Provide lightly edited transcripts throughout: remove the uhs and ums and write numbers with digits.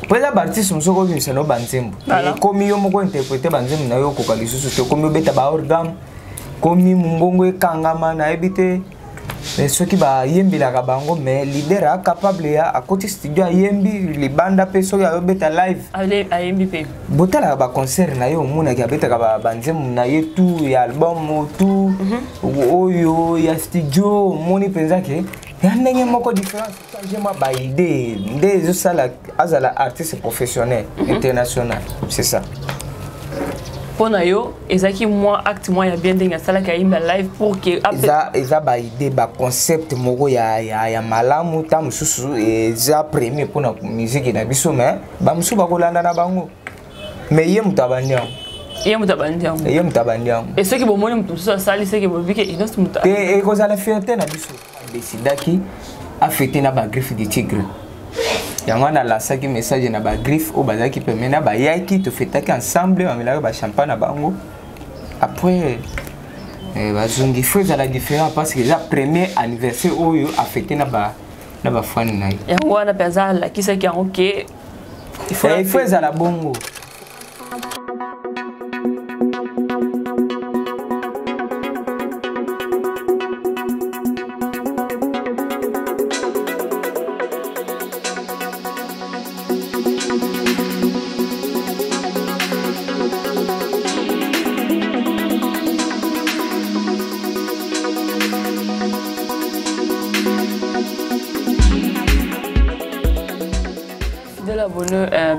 Pour la artiste musoko bimisa no banzembo. Comme yo moko interpréter banzembo na yo koka lisusu te comme beta ba orgam. Comme mungongo ekangama na ebité. Mais ceux qui ba yembi la kabango mais leader a capable ya à côté studio yembi li banda peso ya beta live. Allez à yembi pe. Botala ba concert na yo mona ki beta ka banzembo na ye tout ya album tout. Oyo ya studio moni penza ke ya ndenge moko différence changement ba idée des ça la azala artiste professionnel international c'est ça. Pour yo ezaki moi acte moi ya bien dinga sala ka imba live pour que eza ba idée ba concept moko ya malamu ta mususu eza premier pour na musique na biso mais ba musu ba kolanda na bango mais ye mutabandiam et ceux qui vont moni mususu sali c'est que bobike inos muta et cause la fierté na biso décidaki a fêter na ba griffe de tigre. Yango na la saki message na ba griffe au bazaki permet na ba yaki to fêtaki ensemble on mélanga ba champagne na bango après bazungi faisait la différence parce que la premier anniversaire oyo a fêté na ba fani na yango na pesa la qui c'est qui OK il faut à la bongo.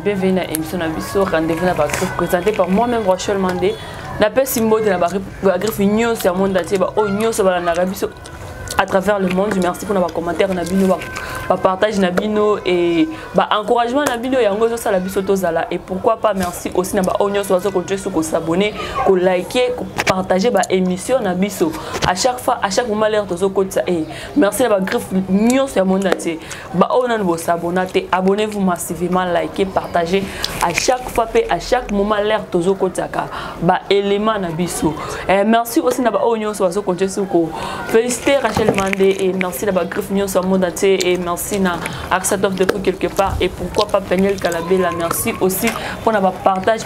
Bienvenue à l'émission Nabiso, rendez-vous à Griffe présenté par moi-même Rachel Mandé. L'appel symbole de la Griffe Union, c'est un monde entier, Union, c'est la Nabiso à travers le monde. Merci pour nos commentaires, Nabino, partage Nabino et encouragement Nabino et Angozo Salabiso Tozala. Et pourquoi pas merci aussi Naba Union, soit qu'on s'abonner, qu'on liker, qu'on partager l'émission Nabiso. À chaque fois, à chaque moment, l'air Tozo Kotsa. Et merci Naba Griffe Union, c'est un monde entier. On a vos abonnés, abonnez-vous massivement, likez, partagez. À chaque fois, à chaque moment, l'air Tozo Kotsa. Élément Nabiso. Merci aussi Naba Union, soit qu'on féliciter Rachel Mandé et merci Naba Griffe Union, c'est un monde entier. Et merci na Axatov de quelque part et pourquoi pas Peniel Kalabela. Merci aussi pour notre partage,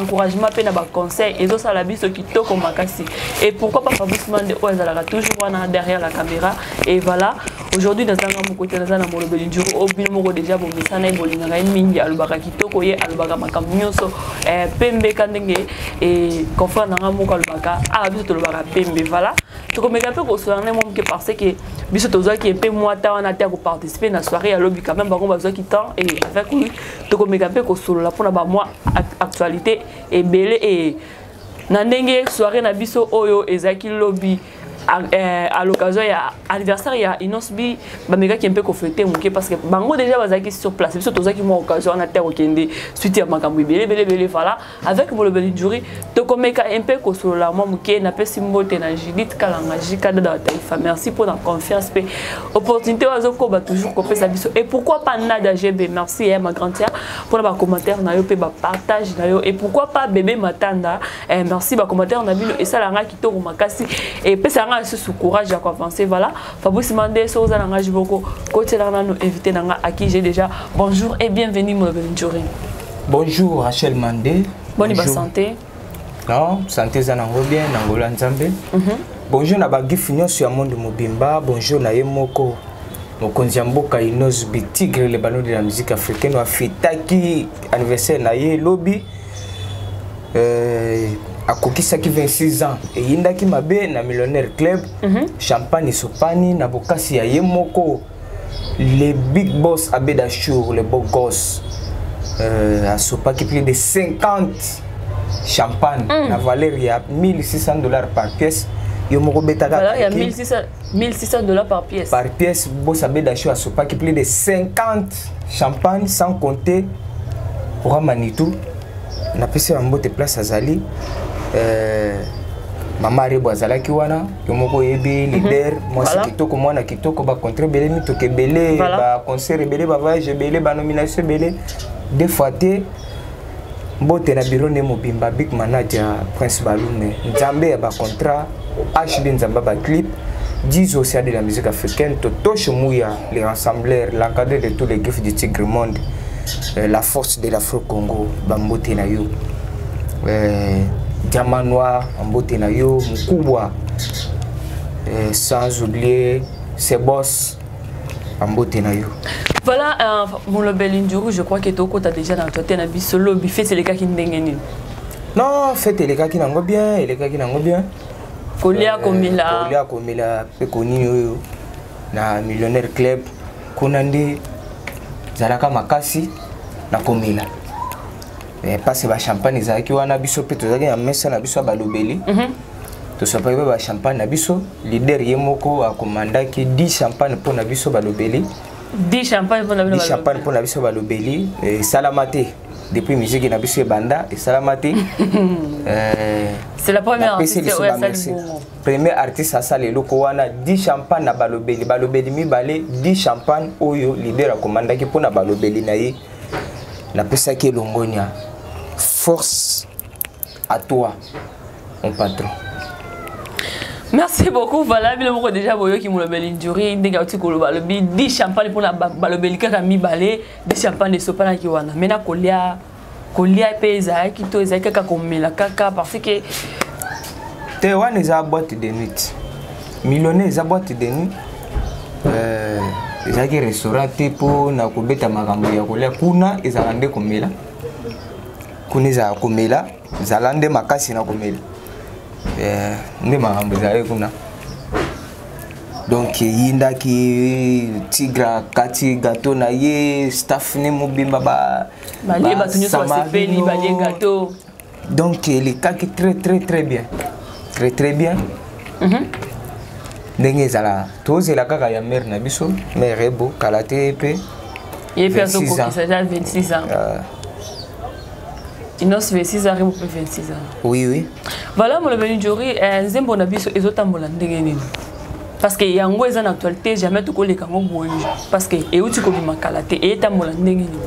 encouragement, conseil et ça la vie qui toque au makasi. Et pourquoi pas Fabrice Mandé toujours derrière la caméra. Et voilà, aujourd'hui dans un côté dans un molobe du jour au bilmo déjà bon misana bolingara mingi alubaka kitoko ye alubaka makamnyoso pembe kandenge et confort na moko alubaka biso to lubaka pembe voilà. To comme un peu ko soirée moi que parce que biso to qui peu moi ta wana ta ko participer na soirée à lobby quand même ba ko ba qui temps et avec lui to comme un peu ko solo la pour na ba moi actualité et belé et na ndenge soirée na biso oyo ezaki lobby à l'occasion il y a anniversaire il y a Inosbi bamega qui un peu confronté parce que bango déjà bazaki sur place biso to zaki moi occasion na terre okende suite à makambo belé voilà avec le bel jury to komeka un peu ko solo la moi muke na pesi mbote na Judith Kalanga jikada da taifa merci pour la confiance et opportunité ozo ko ba toujours ko pesa biso et pourquoi pas Nada GB merci ma grande sœur pour les commentaires na yo pe ba partage na yo et pourquoi pas bébé Matanda merci ba commentaire na bino et ça la nga kitoko makasi et pesa ce courage à avancer voilà Fabrice Mandé Soza Nanga Jiboko côté là nous invité Nanga à qui j'ai déjà bonjour et bienvenue mon journée. Bonjour Rachel Mandé. Bonne santé. Non, santé zanango bien nangola nzambe. Bonjour na ba gifunyo sur monde mobimba, bonjour na yemoko. Mokonzi mboka Inosbi Tigre le ballon de la musique africaine wa fitaki anniversaire na ye lobby akokisa ki 26 ans et yindaki mabe na millionnaire club champagne sopani na bokasi ya yemoko les big boss Abeda Show le beau gosse a sopaki plus de 50 champagne la valeur ya $1,600 par pièce yomoko betaka voilà il y a $1,600 par pièce boss Abeda Show a sopaki plus de 50 champagne sans compter pour Manitou na pesi mbote place azali Mama Rebo azalaki wana yomoko yebi leader moi c'est kitoko mwana kitoko ba contre belé mi toke belé ba concert belé ba voyage belé ba nomination belé deux fois té mbote na bureau ne mobimba big manager Prince Balume Nzambe ba contrat HD Nzamba ba clip 10 aussi de la musique africaine Toto Shumuya les rassembleurs l'encadré de tous les griffes du Tigre Monde la force de l'Afro-Congo, Bambote na yo. Diamant Noir, Bambote na yo, Mukubwa. Sans oublier ses boss, Bambote na yo. Voilà, mon Lobel Indjouri, je crois que Toko t'a déjà dans toi, t'es un solo, Biffé, c'est les gars qui n'engagent. Non, faites les gars qui n'engagent bien, les gars qui n'engagent bien. Kolia Komila. Kolia Komila, Pekoni, na Millionnaire Club, Konande, Zalaka Makasi, na Komila. Parce que champagne, Zaki wana biso pe tozaki na mesa na biso balobeli. To sopa ba champagne na biso, leader yemoko akomandaki 10 champagne pour na biso balobeli. 10 champagne pour na biso balobeli. 10 champagne pour na biso balobeli et salamate. Depuis musique na biso banda et salamate. C'est la première artiste premier artiste à ça le loko wana 10 champagne na balobeli balobeli mi balé 10 champagne oyo leader akomandaki pour na balobeli na ye na pesa ki longonia force à toi mon patron. Merci beaucoup. Voilà, bien le déjà boyo qui Lobel Indjouri ndengauti ko balobi 10 champagne pour la balobeli kaka mi balé 10 champagne de sopana ki wana. Mena kolia pesa ki to ezaki kaka komela kaka parce que te wana za boîte de nuit. Millionnaire za boîte de nuit. Ezaki restaurant pour na kobeta makambo ya kolia kuna ezalande komela. Kuna za komela, zalande makasi na komela. Nde makambo za kuna. Donc yinda ki tigra kati gâteau na ye staff ne mobimba ba balé ba tunyo so sepeli balé gâteau. Donc les kaki très bien. Très bien. Ndenge zala tozela kaka ya mère na biso mère ebo kalate pe il fait ça pour ça 26 ans. Il nous fait 6 ans pour 26 ans. Oui. Voilà mon Lobel Indjouri nzembo na biso ezotambola ndenge nini. Parce que yango eza na actualité jamais to koleka ngo boye parce que euti ko bima kalate et tambola ndenge nini.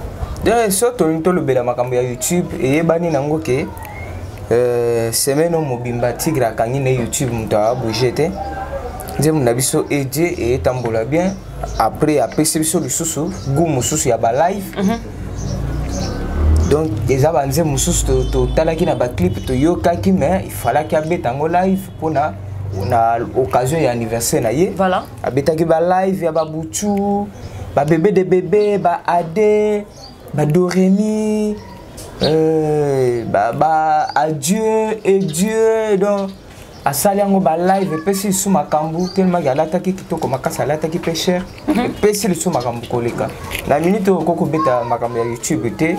De soto nto lobela makambo ya YouTube et bani nango ke semaine mobimba tigra kangi na YouTube mta bougete. Nzembo na biso edje et tambola bien après biso lisusu goût mususu ya ba live. Donc eza banze mususu to talaki na ba clip to yokaki mais il fallait qu'il abeta ngo live pour na occasion ya anniversaire na ye. Voilà. Abetaki ba live ya ba butu, ba bébé de bébé, ba ade, ba doremi, ba adieu et Dieu donc asali yango ba live pesi sous makambu tellement ya lataki kitoko makasa lataki pe cher pesi sous makambu koleka na minute koko beta makambu ya YouTube te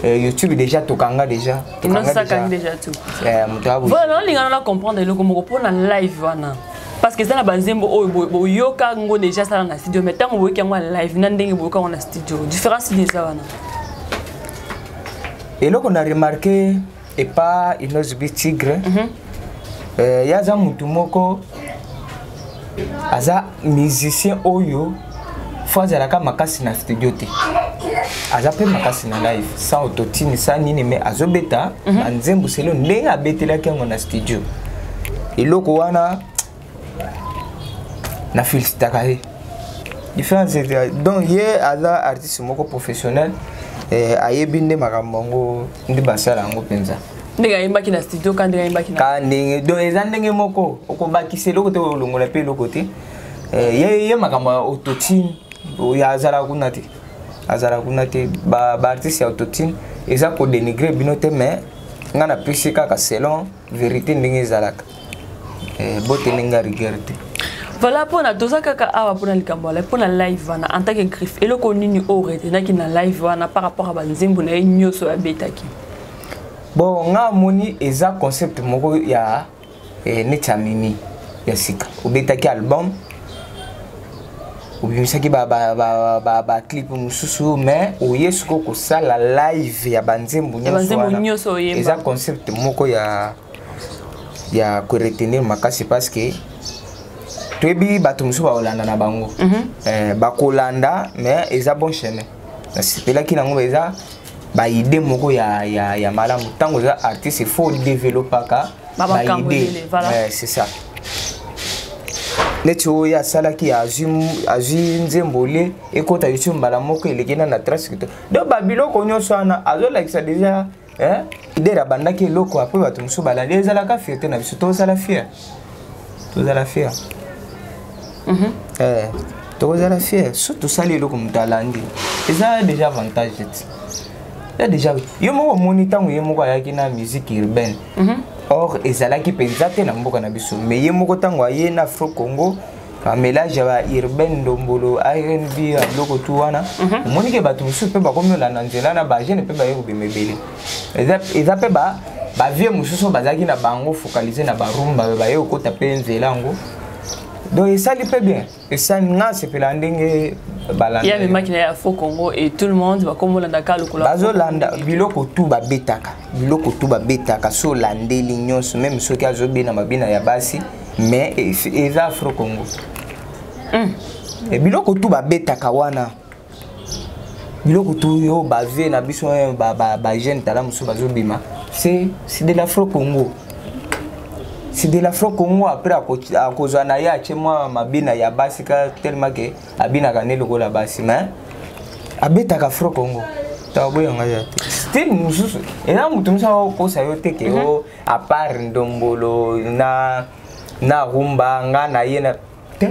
YouTube déjà tokanga déjà déjà tout voilà on linga na comprendre le komoko pona live wana parce que ça na banzembo o yoka ngo déjà ça na studio mais tant on voit yango live na ndenge boka na studio différence de ça wana et là on a remarqué et pas Inosbi Tigre yaza mutu moko aza musicien oyo fazalaka makasi na studio te aza pe makasi na live sans autotune sans nini mais azobeta banzembo selo ndenge abetelaki yango na studio eloko wana na félicitaka ye différence donc ye aza artiste moko professionnel ayebi nde makambo ngo ndi basala yango mpenza ndenge ayembaki na studio kandi ayembaki na kandenge donc eza ndenge moko okobakisa eloko te olongola pe eloko te ye makambo ya autotune oyo azala kuna te ba artiste ya autotune eza kodénigre bino te mais nga na pesi kaka selon vérité ndenge ezalaka bote ndenge rigueur te. Voilà pour na doza kaka awa pour na likambo la pour na live wana en tant que griffe eloko nini orete na ki na live wana par rapport à banzembo na nyoso ya betaki. Bon, nga moni eza concept moko ya netamini ya sika. Obetaki album. Obimisaki ba clip mususu mais oyesuko ko sala live ya banzembo nyoso wana. Eza concept moko ya ko retenir makasi parce que toyebi bato mususu baolanda na bango. Bakolanda mais eza bon chemin. Nasipelaki nango eza ba idée moko ya malamu tango za artiste il faut développer ka ba idée voilà. C'est ça neti oyo asalaki azwi nzembole ekota yusu mbala moko elekena na trace kito donc babiloko nyonso wana azolakisa déjà idée abandaki eloko apres bato mosusu balandi ezalaka fierté na biso tozala fier tokozala fier so tosali eloko moto alandi eza déjà avantage ti déjà yo moko omoni ntango ye moko ayaki na musique urbaine or ezalaki mpenza te na mboka na biso mais ye moko ntango aye na Afro Congo mélange ya urbaine ndombolo R&B biloko tu wana omoni ke bato mosusu mpe bakomi olanda nzela na bagene mpe baye kobima ebele eza mpe bavie mosusu bazalaki na bango focalize na barumba baye kokota mpe nzela yango donc esali mpe bien esali nga sepela ndenge balanda ya memaki na Afro Congo et tout le monde bakomi olanda ka lokola bazolanda biloko tu babetaka so olandeli nyonso même soki azobina mabina ya basi mais eza Afro Congo biloko tu babetaka wana biloko tu yo bavie na biso bagene tala mosusu bazobima c'est de l'Afro Congo. C'est de l'Afro Congo après à cause na ya chema mabina ya basika tellement que abina kanelo ko la basi mais abeta ka Afro Congo taboya ngaya style mususu ena mutumsa ko sayo teke o à part ndombolo na rumba ngana yena te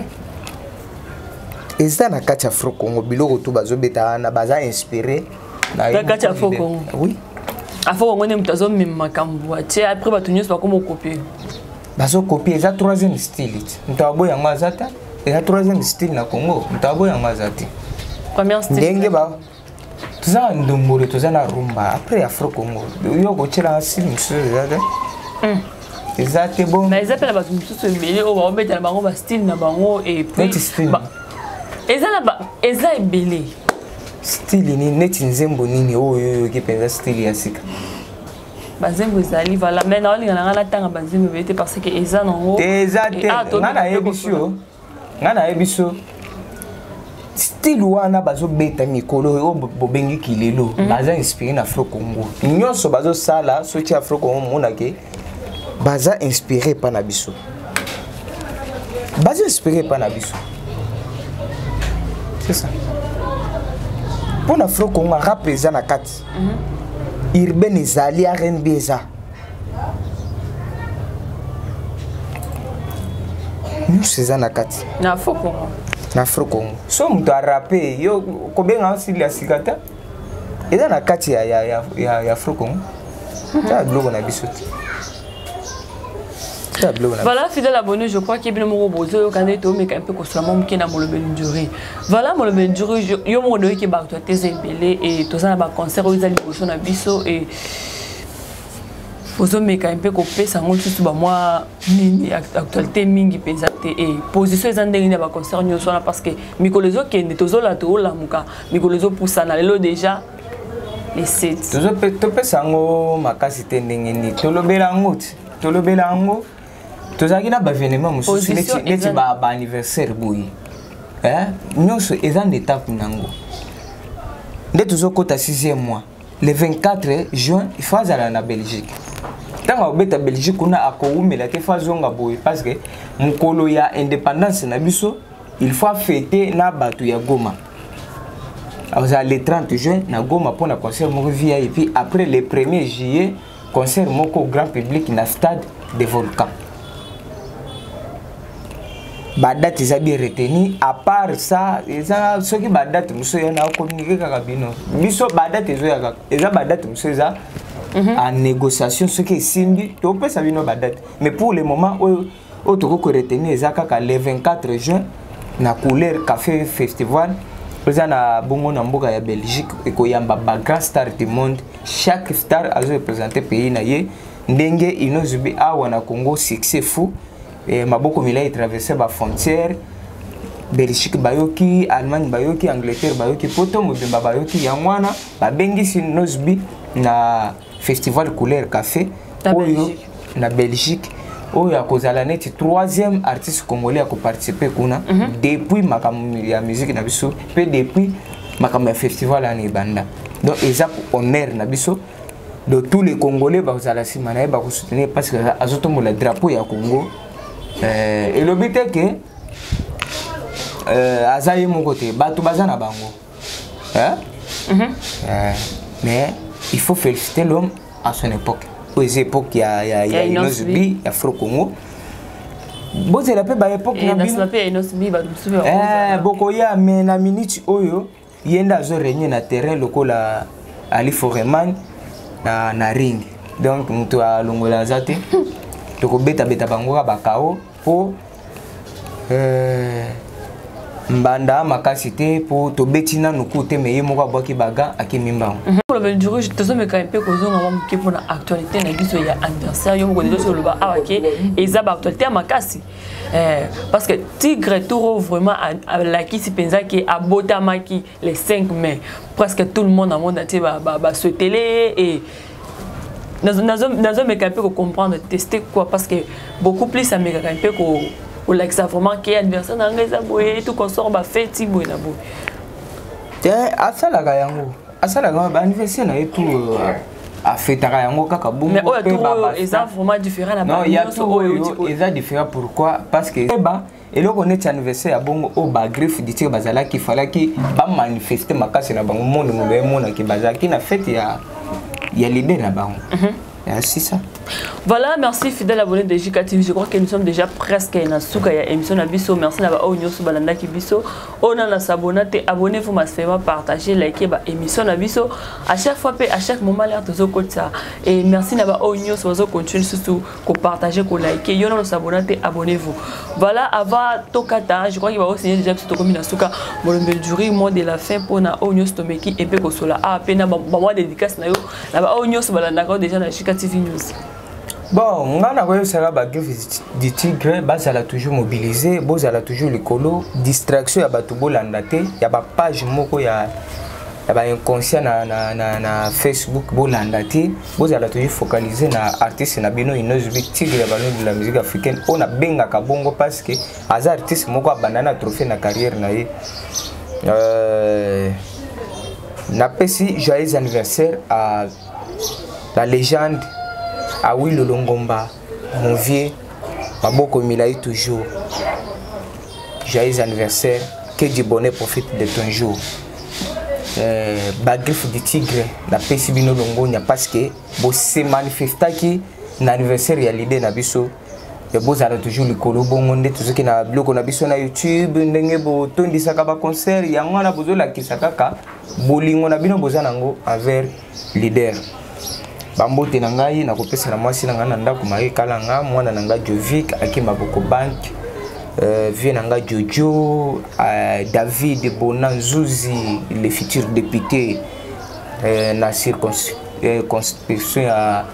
ezana kati Afro Congo biloko tu bazobeta na baza inspiré na kati Afro Congo. Oui Afro Congo ne mutazo makambo atie après batunyos ba comme copier bazo copier eza troisième style mutabo yango azata eza troisième style na Congo mutabo yango azati premier style ndenge ba tuza ndombolo tuza na rumba après Afro Congo yo ko tshela style mususu ezate ezate bon mais eza pela batu mususu ebele o ba obeta na bango ba style na bango et puis eza na ba eza ebele style ni neti nzembo nini oyo ki penza style ya sika bazembo ezali voilà mais na olinga na ngana tanga bazembo bete parce que eza nango ngana yebiso style wana bazo beta mikolo o bobengi kilelo baza inspiré na Afro Congo nyonso bazo sala soki Afro Congo monake baza inspiré pa na biso c'est ça pour Afro Congo rap eza na kati urbaine ezali R&B eza nyonso eza na kati na Afro Congo so moto arape yo kobenga style ya sika te eza na kati ya Afro Congo ta biloko na biso te. Voilà, fidèle abonné, je crois qu'il y a un bozo quand tu mais un peu constamment qui na molobeli njuri. Voilà molobeli njuri, yo mo doyi ki ba to teze belé et to ça na ba concert aux ali bozo na biso et bozo mais un peu copé ça ngol tout ba moi nini actualité mingi pesate et position ezandeli na ba concert nyo sona parce que mikolezo kende to zola to la muka mikolezo poussa na lelo déjà les sites. To pe sango makasi tendenge ni to lobela ngoti to lobela ngo tozaki na bavénement mosusu neti ba anniversaire boyi nyonso eza na étape nango nde tozokota 6e mois le 24 juin il faut azala na Belgique ntango obeta Belgique kuna akoumela te fa zonga boye parce que mokolo ya indépendance na biso il faut fêter na bato ya Goma azala le 30 juin na Goma pour na concert moko via et puis après le 1er juillet concert moko grand public na stade de Volcan. Badate eza bien retenu à part ça eza soki badate muso yana communiquer kaka bino biso badate ezoyaka eza badate muso eza en négociation soki simbi to pesa bino badate mais pour le moment o to ko retenir eza kaka le 24 juin na couleur café festival eza na bongo na mboka ya Belgique ekoyamba ba grand star du monde chaque star azo représenter pays na ye ndenge inozubi awa na Congo succès fou et maboko milai traverser ba frontière Belgique bayoki Allemagne bayoki Angleterre bayoki poto mobimba bayoki ya mwana babengisi nozbi na festival couleur café oyo na Belgique oyo akozala neti 3e artiste congolais a participer kuna depuis makambo ya musique na biso pe depuis makambo ya festival ani banda donc eza honneur na biso de tous les Congolais bazala simana ba soutenir parce que azotombola drapeau ya Congo et le but est que azaye mon côté bato bazana bango mais il faut féliciter l'homme à son époque aux époques il y a Inosbi il y a Afro Congo bozela pe ba époque na bino pe Inosbi ba dumusubi bokoya mais na minute oyo yenda zo régner na terrain lokola Ali Foreman na ring donc mutu alongola zate toko beta bango ka bakao po mbanda makasi te po to betina nuku te meye moko boki baga akimimba pour le jour je te sens quand peu kozonga wa mke pour na actualité na biso ya anniversaire yo ko ndeso loba awake eza ba actualité makasi parce que Tigre Touro vraiment la qui si pensa que abotamaki les 5 mai presque tout le monde dans monde entier ba se télé et nazo me capé ko comprendre tester quoi parce que beaucoup plus ça me capé ko ou l'exa vraiment qui anniversaire na ngeza boye tout consort ba fête boye na boye asala ga yango ba anniversaire na tout a fête ga yango kaka bongo mais oyo eza vraiment différent na non il y a tout eza différent pourquoi parce que ba eloko neti anniversaire ya bongo o ba griffe dit bazala ki fala ki ba manifester makasi na bango monde mo be mona ki bazaki na fête ya l'idée na bango c'est ça. Voilà, merci fidèle abonné de JK TV. Je crois que nous sommes déjà presque à la émission Nabiso. Merci d'avoir oignon sur Balanda Kibiso. On a s'abonner, abonnez-vous, massivement, partagez, likez la émission Nabiso. À chaque fois, à chaque moment, l'air de ça. Et merci d'avoir oignon sur votre contenu, surtout qu'on partage, qu'on like. Yo non s'abonner, abonnez-vous. Voilà, avant Tokata, je crois qu'il va aussi signer déjà sur Tokomi Nasuka. Bon, le jury, mois de la fin pour na oignon sur Tomeki et puis qu'on soit là. Ah, peine, moi dédicace na yo. Là-bas oignon sur Balanda déjà na JK TV News. Bon, on a ba griffe du Tigre, elle a toujours mobilisé, elle a toujours le colo, distraction ya batu bolandate, ya ba page moko ya ba inconscient na Facebook bolandate, elle a toujours focalisé na artiste na bino Inosbi Tigre ya bano de la musique africaine, on a benga kabongo parce que az artiste moko abandana trophée na carrière na ye. Na pesi joyeux anniversaire à la légende à Willy Longomba, mon vieux, Maboko Milaï toujours. Joyeux anniversaire, que du bonheur profite de ton jour. Bagriffe du Tigre, la Pessibino Longonia, parce que vous manifestez qui l'anniversaire et l'idée Nabiso. Et vous avez toujours le colo bongonde, tout ce qui n'a bloqué Nabiso na YouTube, n'engebo, ton disakaba concert, yangwana bozo la kisakaka, bolingo Nabino bozanango envers leader. Bambote na ngai na kopesa na mwasi na ngana ndako maye kalanga mwana na nga Jovic akima boko bank vie na nga Jojo David Bonanzuzi le futur député na circonscription ya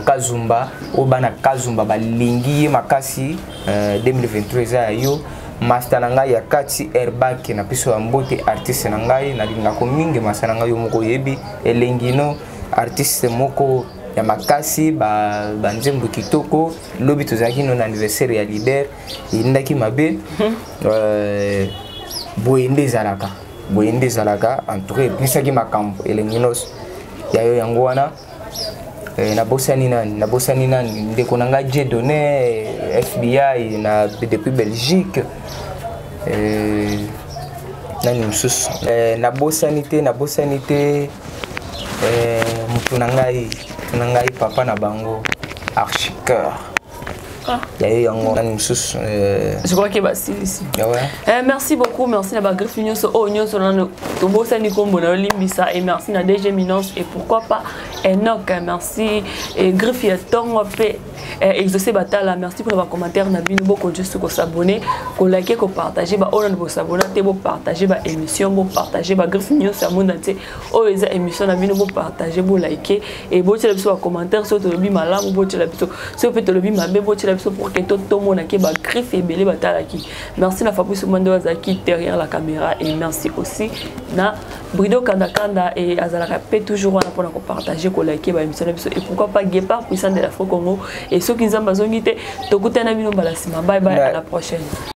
Kazumba obana Kazumba balingi makasi 2023 yo master na ngai ya kati airbag na piso ya mbote artiste na ngai na linga ko mingi masana ngai yo moko yebi elengino artiste moko ya makasi ba nzembo kitoko lobi tozaki non anniversaire ya leader indaki mabe boyende zalaka en tout cas pisaki makambo elenginos ya yo yango wana na bosani nani ndeko nanga Dieudonné FBI na depuis Belgique nani mususu na bosani te mutu nangai papa na bango archiqueur je crois que c'est ici. Merci beaucoup, merci à Bagriffe Union sur Oignon sur le Tobo Sanikombo na Limbisa et merci à DG Minance et pourquoi pas Enoch, merci et Griffe Yatongo pe exaucer batala, merci pour vos commentaires na bino beaucoup juste ko s'abonner, ko liker, ko partager ba on bo s'abonner, te bo partager ba émission, bo partager ba Griffe Union sur monde entier. O eza émission na bino bo partager, bo liker et bo tela biso commentaire sur le bi malamu, bo tela biso sur peut le bi mabe, bo tela pour que tout le monde qui ba griffe et belé batalaki. Merci na Fabrice Mando Azaki derrière la caméra et merci aussi na Brido Kanda et Azala répète toujours on a pour partager, ko liker ba émission et pourquoi pas Guépard puissant de l'Afro Congo et ceux qui nous ont besoin de te to kutana bino balasima. Bye bye, à la prochaine.